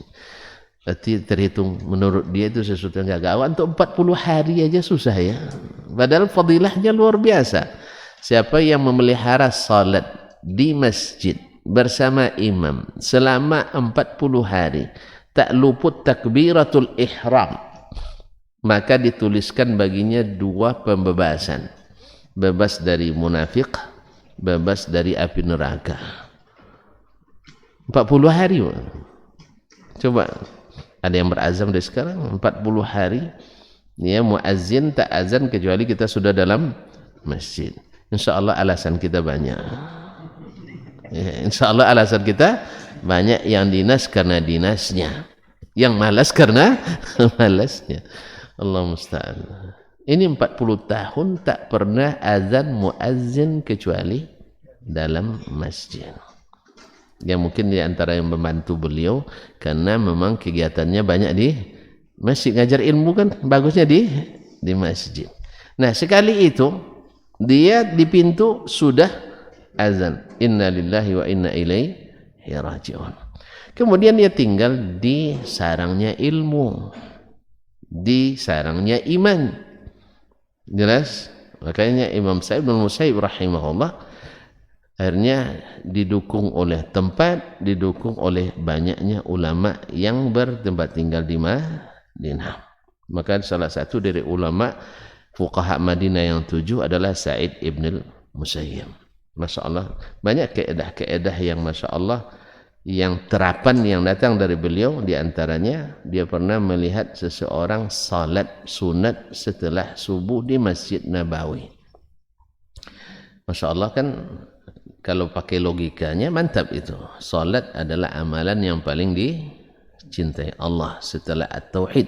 Berarti terhitung menurut dia itu sesuatu yang gak gawat. Untuk 40 hari aja susah ya. Padahal fadilahnya luar biasa. Siapa yang memelihara salat di masjid bersama imam selama 40 hari, tak luput takbiratul ihram, maka dituliskan baginya 2 pembebasan. Bebas dari munafik, bebas dari api neraka. 40 hari. Coba, ada yang berazam dari sekarang 40 hari ya, muazzin tak azan kecuali kita sudah dalam masjid. Insyaallah alasan kita banyak ya, insyaallah alasan kita banyak. Yang dinas karena dinasnya, yang malas karena malasnya. Allah musta'an. Ini 40 tahun tak pernah azan muazzin kecuali dalam masjid. Ya mungkin di antara yang membantu beliau karena memang kegiatannya banyak di masjid, ngajar ilmu kan bagusnya di masjid. Nah, sekali itu dia di pintu sudah azan, inna lillahi wa inna ilaihi raji'un. Kemudian dia tinggal di sarangnya ilmu, di sarangnya iman. Jelas? Makanya Imam Sa'id bin Musayyib rahimahullah akhirnya didukung oleh tempat, didukung oleh banyaknya ulama yang bertempat tinggal di Madinah. Maka salah satu dari ulama fuqaha Madinah yang 7 adalah Sa'id ibn al-Musayyib. Masya Allah, banyak keedah-keedah yang Masya Allah, yang terapan yang datang dari beliau. Di antaranya dia pernah melihat seseorang salat sunat setelah subuh di Masjid Nabawi. Masya Allah, kan kalau pakai logikanya mantap itu. Salat adalah amalan yang paling dicintai Allah setelah at-tauhid.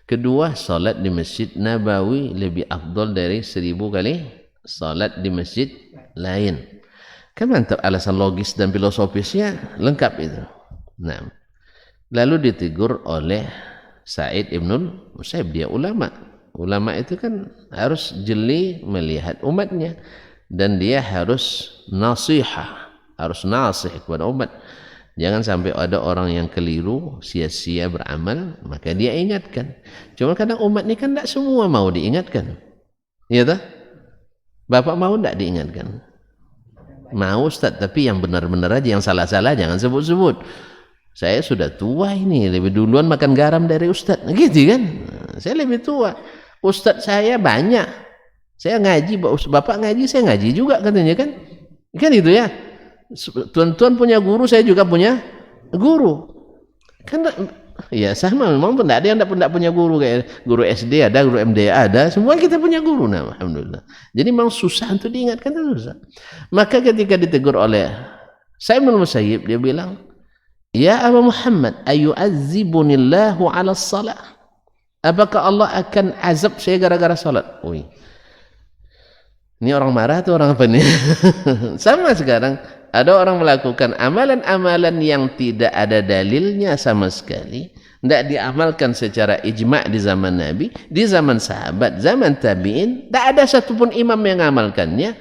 Kedua, salat di Masjid Nabawi lebih afdal dari 1000 kali salat di masjid lain. Kan mantap, alasan logis dan filosofisnya lengkap itu. Nah, lalu ditegur oleh Sa'id ibn Musayyib, dia ulama. Ulama itu kan harus jeli melihat umatnya, dan dia harus nasihah, harus nasih kepada umat. Jangan sampai ada orang yang keliru, sia-sia beramal, maka dia ingatkan. Cuma kadang umat ini kan tidak semua mau diingatkan. Iya tak? Bapak mau tidak diingatkan? Mau Ustaz, tapi yang benar-benar aja, yang salah-salah jangan sebut-sebut. Saya sudah tua ini, lebih duluan makan garam dari Ustaz. Gitu kan? Saya lebih tua. Ustaz saya banyak. Saya ngaji, Bapak ngaji, saya ngaji juga katanya kan. Kan itu ya. Tuan-tuan punya guru, saya juga punya guru. Kan ya sama, memang tidak ada yang tidak punya guru, kayak guru SD ada, guru MD ada, semua kita punya guru. Nah, alhamdulillah. Jadi memang susah untuk diingatkan, susah. Maka ketika ditegur oleh Sa'id bin Musayyib, dia bilang, "Ya Aba Muhammad, ayu'azzibunillahu 'ala shalah?" Apakah Allah akan azab saya gara-gara salat? Wih. Ini orang marah atau orang apa nih? Sama sekarang ada orang melakukan amalan-amalan yang tidak ada dalilnya sama sekali, tidak diamalkan secara ijma' di zaman Nabi, di zaman sahabat, zaman tabi'in, tidak ada satupun imam yang mengamalkannya.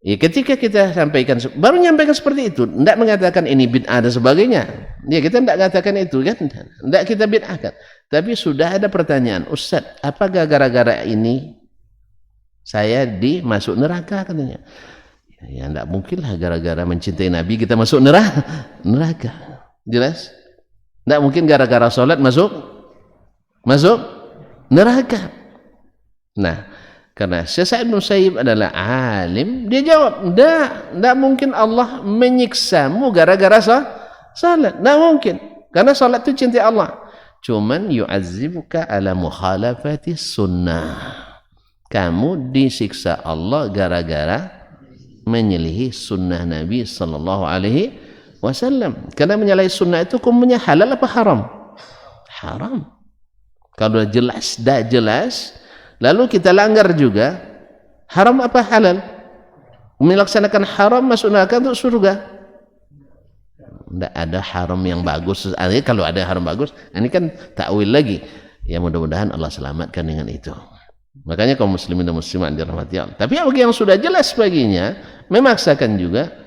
Ya, ketika kita sampaikan, baru menyampaikan seperti itu, tidak mengatakan ini bid'ah dan sebagainya. Ya, kita tidak katakan itu kan, tidak kita bid'ahkan. Tapi sudah ada pertanyaan, Ustaz, apakah gara-gara ini saya dimasuk neraka katanya? Ya tidak mungkin lah gara-gara mencintai Nabi kita masuk neraka. Jelas? Tidak mungkin gara-gara sholat masuk neraka. Nah, karena Sa'id bin Musayyib adalah alim, dia jawab, tidak mungkin Allah menyiksamu gara-gara sholat. Tidak mungkin. Karena sholat itu cintai Allah. Cuman yu'azzibuka ala mukhalafati sunnah. Kamu disiksa Allah gara-gara menyelihi sunnah Nabi sallallahu alaihi wasallam. Karena menyalahi sunnah itu hukumnya halal apa haram? Haram. Kalau jelas, dah jelas, lalu kita langgar juga, haram apa halal? Melaksanakan haram masuk neraka untuk surga. Tidak ada haram yang bagus. Kalau ada haram bagus, ini kan takwil lagi. Ya mudah-mudahan Allah selamatkan dengan itu. Makanya kaum muslimin dan muslimat dirahmati Allah. Tapi bagi yang sudah jelas baginya, memaksakan juga,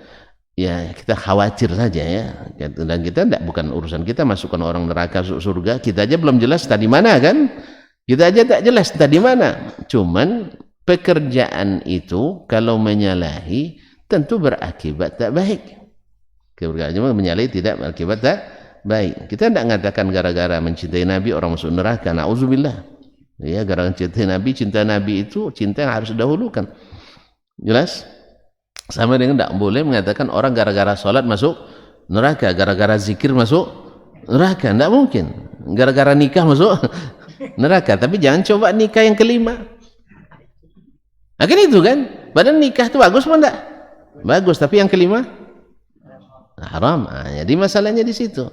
ya kita khawatir saja ya. Dan kita tidak, bukan urusan kita masukkan orang neraka surga. Kita aja belum jelas tadi mana kan? Kita aja tak jelas tadi mana. Cuman pekerjaan itu kalau menyalahi tentu berakibat tak baik. Keberkatan menyalahi tidak berakibat tak baik. Kita tidak mengatakan gara-gara mencintai Nabi orang masuk neraka. Na'udzubillah. Ya, gara-gara cinta Nabi itu cinta yang harus didahulukan. Jelas? Sama dengan tidak boleh mengatakan orang gara-gara sholat masuk neraka, gara-gara zikir masuk neraka. Tidak mungkin. Gara-gara nikah masuk neraka. Tapi jangan coba nikah yang kelima. Nah, kan itu kan? Padahal nikah itu bagus apa enggak? Bagus, tapi yang kelima haram. Nah, jadi masalahnya di situ.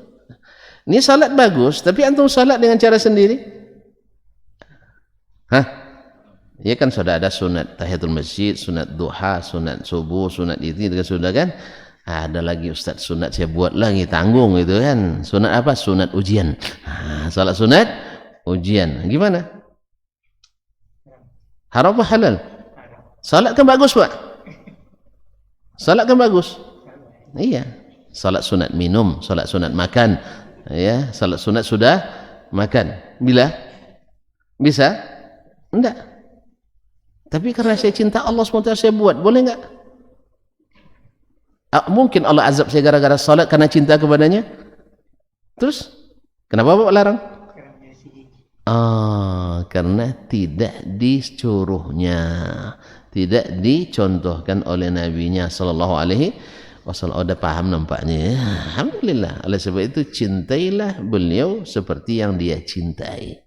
Ini salat bagus, tapi antum salat dengan cara sendiri. Hah? Ya kan sudah ada sunat tahiyatul masjid, sunat duha, sunat subuh, sunat itu sudah kan? Ada lagi Ustaz sunat saya buat lagi, tanggung itu kan. Sunat apa? Sunat ujian. Salat sunat ujian. Gimana? Haram apa halal? Salat kan bagus, Pak. Salat kan bagus. Iya. Salat sunat minum, salat sunat makan. Ya, salat sunat sudah makan. Bila? Bisa? Enggak. Tapi karena saya cinta Allah SWT saya buat, boleh enggak? Mungkin Allah azab saya gara-gara salat karena cinta kepadanya? Terus? Kenapa Bapak larang? Karena tidak disuruhnya, tidak dicontohkan oleh Nabi-Nya sallallahu alaihi wasallam. Udah paham nampaknya. Alhamdulillah. Oleh sebab itu cintailah beliau seperti yang dia cintai.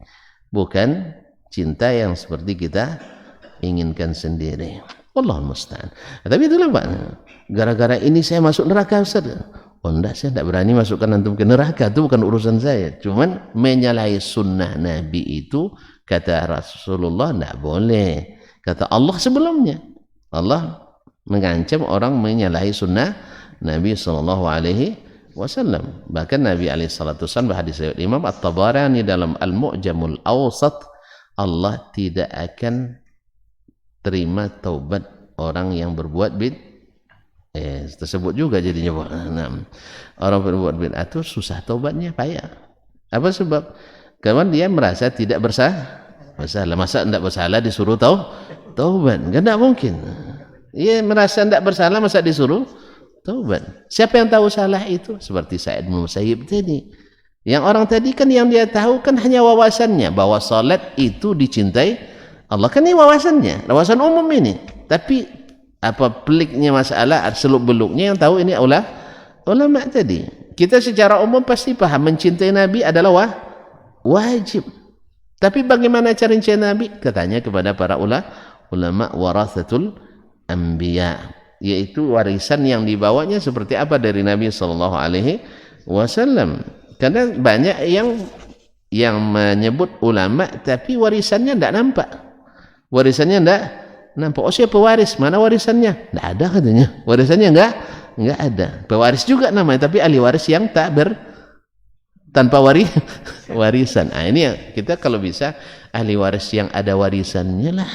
Bukan cinta yang seperti kita inginkan sendiri. Wallahul musta'an. Tapi itulah Pak, gara-gara ini saya masuk neraka Ustaz. Oh enggak, saya tidak berani masukkan antum ke neraka, itu bukan urusan saya. Cuman menyalahi sunnah Nabi itu, kata Rasulullah, tidak boleh. Kata Allah sebelumnya, Allah mengancam orang menyalahi sunnah Nabi SAW. Bahkan Nabi SAW berhadis riwayat Imam At-Tabarani dalam Al-Mu'jamul Awsat, Allah tidak akan terima taubat orang yang berbuat tersebut juga jadinya. Orang berbuat bid'ah itu susah taubatnya, payah. Apa sebab? Karena dia merasa tidak bersalah. Masa tidak bersalah disuruh taubat? Kan tidak mungkin. Dia merasa tidak bersalah masa disuruh taubat. Siapa yang tahu salah itu? Seperti Sa'id bin Musayyib tadi. Yang orang tadi kan yang dia tahu kan hanya wawasannya bahwa salat itu dicintai Allah, kan ini wawasannya, wawasan umum ini. Tapi apa peliknya masalah, seluk-beluknya yang tahu ini ulama tadi. Kita secara umum pasti paham mencintai Nabi adalah wajib. Tapi bagaimana cara mencintai Nabi? Katanya kepada para ulama warathatul anbiya, yaitu warisan yang dibawanya seperti apa dari Nabi sallallahu alaihi wasallam. Karena banyak yang menyebut ulama tapi warisannya tidak nampak. Warisannya tidak nampak. Oh, siapa waris? Mana warisannya? Tidak ada katanya. Warisannya enggak ada. Pewaris juga namanya, tapi ahli waris yang tanpa warisan. Nah, ini kita kalau bisa ahli waris yang ada warisannya lah.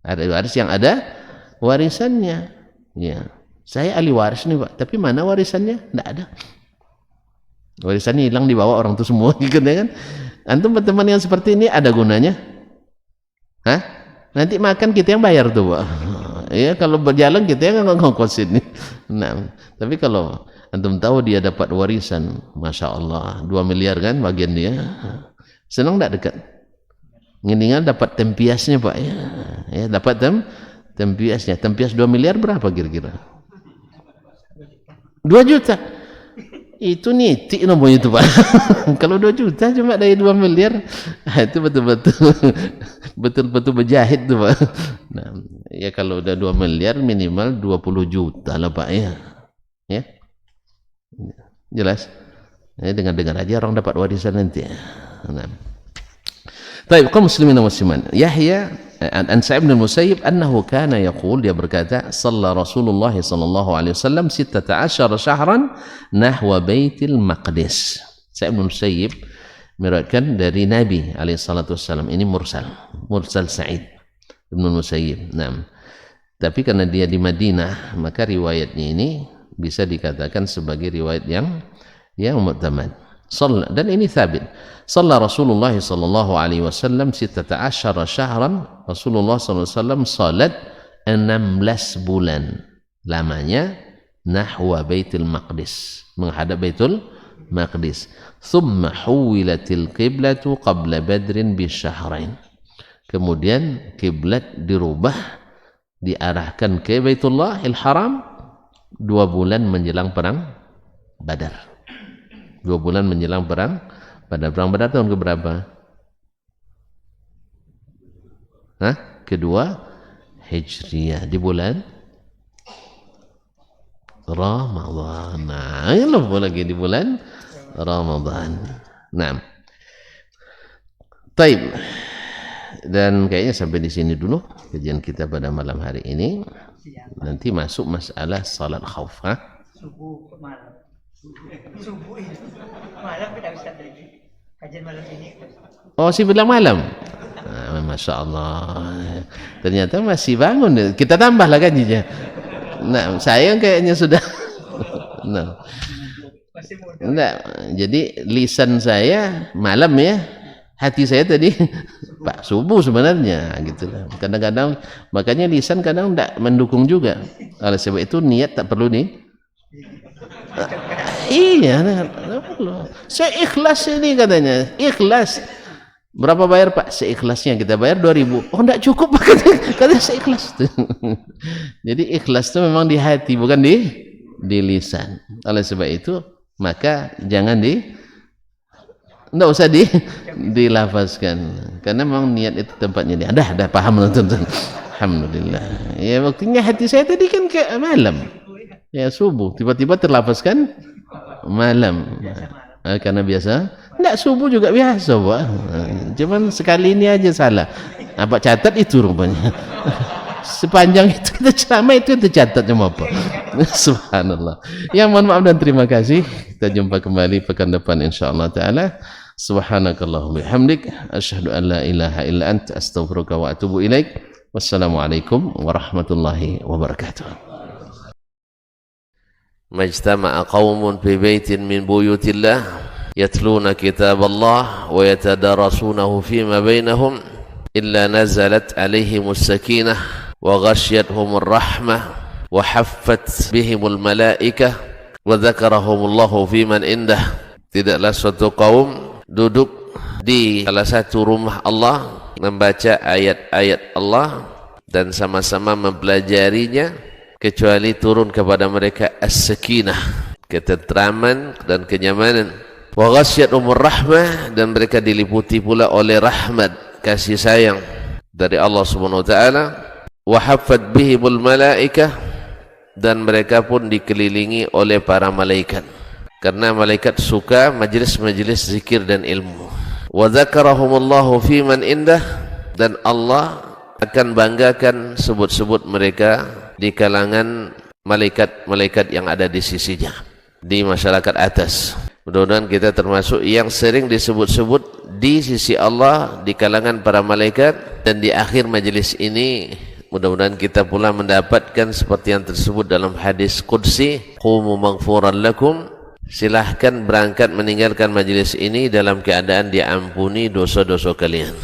Ada waris yang ada warisannya. Ya, saya ahli waris nih Pak, tapi mana warisannya? Tidak ada. Warisannya hilang dibawa orang itu semua, gitu kan? Antum berteman yang seperti ini ada gunanya? Hah? Nanti makan kita yang bayar tuh Pak. Ya, kalau berjalan kita yang ngongkosin. Nah, tapi kalau antum tahu dia dapat warisan, masya Allah, 2 miliar kan bagian dia, senang tidak dekat? Ngeningan dapat tempiasnya Pak ya, dapat tempiasnya. Tempias 2 miliar berapa kira-kira? 2 juta. Itu nitik namanya itu Pak. Kalau 2 juta cuma dari 2 miliar, itu betul-betul berjahit tuh Pak. Nah, ya kalau udah 2 miliar minimal 20 juta lah Pak ya. Ya. Jelas. Ya, dengar-dengar aja orang dapat warisan nanti. Nah. Baik, kaum muslimin dan muslimat. Yahya an Sa'id bin Musayyib annahu kana yaqul, dia berkata, shalla Rasulullah sallallahu alaihi wasallam 16 syahran nahwa Baitul Maqdis. Sa'id bin Musayyib meriwayatkan dari Nabi alaihi salatu wasallam. Ini mursal Sa'id bin Musayyib. Nah, tapi karena dia di Madinah, maka riwayatnya ini bisa dikatakan sebagai riwayat yang mu'tamad. Dan ini thabit. Shalla Rasulullah sallallahu alaihi wasallam 16 syahran. Rasulullah sallallahu alaihi wasallam salat 16 bulan lamanya nahwa Baitul Maqdis, menghadap Baitul Maqdis. Thumma huwilatil qiblatu qabla Badrin bisyahrain. Kemudian kiblat dirubah, diarahkan ke Baitullahil Haram 2 bulan menjelang perang Badar. 2 bulan menjelang perang Badar tahun keberapa? Kedua Hijriyah, di bulan Ramadhan. Nah, ini lagi di bulan Ramadhan. Nah, taib. Dan kayaknya sampai di sini dulu kajian kita pada malam hari ini. Nanti masuk masalah salat khauf. Subuh malam. Subuh ini malam kita bisa terjadi kajian malam ini. Oh, si bilang malam. Masya Allah, ternyata masih bangun. Kita tambahlah gajinya. Nah, saya kayaknya sudah. Nah, jadi lisan saya malam ya, hati saya tadi Pak subuh sebenarnya, gitu lah. Kadang-kadang makanya lisan kadang tidak mendukung juga. Oleh sebab itu niat tak perlu nih. Iya, saya ikhlas ini katanya, ikhlas. Berapa bayar Pak? Seikhlasnya, kita bayar 2.000. Oh, enggak cukup Pak, katanya seikhlas. Jadi ikhlas itu memang di hati, bukan di lisan. Oleh sebab itu maka jangan enggak usah dilafazkan, karena memang niat itu tempatnya dia. Dah paham teman-teman. Alhamdulillah. Ya, waktunya hati saya tadi kan ke malam. Ya, subuh tiba-tiba terlafazkan malam. Karena biasa enggak, subuh juga biasa Pak. Cuman sekali ini aja salah. Apa catat itu rupanya. Sepanjang itu kita ceramah itu tercatat sama apa. Subhanallah. Ya, mohon maaf dan terima kasih. Kita jumpa kembali pekan depan insyaallah taala. Subhanakallahumma bihamdik asyhadu an la ilaha illa anta astaghfiruka wa atubu ilaik. Wassalamualaikum warahmatullahi wabarakatuh. Majtama'a qaumun fi baitin min buyutillah yatluna kitab Allah wa yatadarasunahu fima bainahum illa nazalat alaihimus sakinah wa ghashiyatuhumur rahmah wa haffat bihimul malaikah wa dzakarahumullahu fi man indah. Tidaklah suatu kaum duduk di salah satu rumah Allah membaca ayat-ayat Allah dan sama-sama mempelajarinya, kecuali turun kepada mereka as-sakinah, ketentraman dan kenyamanan. Wa ghasyiyatuhumur rahmah, dan mereka diliputi pula oleh rahmat, kasih sayang dari Allah Subhanahu wa taala. Wa haffat bihimul malaikah, dan mereka pun dikelilingi oleh para malaikat, karena malaikat suka majlis-majlis zikir dan ilmu. Wa dzakarahumullahu fi man indah, dan Allah akan banggakan sebut-sebut mereka di kalangan malaikat-malaikat yang ada di sisinya, di masyarakat atas. Mudah-mudahan kita termasuk yang sering disebut-sebut di sisi Allah di kalangan para malaikat, dan di akhir majelis ini mudah-mudahan kita pula mendapatkan seperti yang tersebut dalam hadis qudsi, qumu maghfuran lakum, silahkan berangkat meninggalkan majelis ini dalam keadaan diampuni dosa-dosa kalian.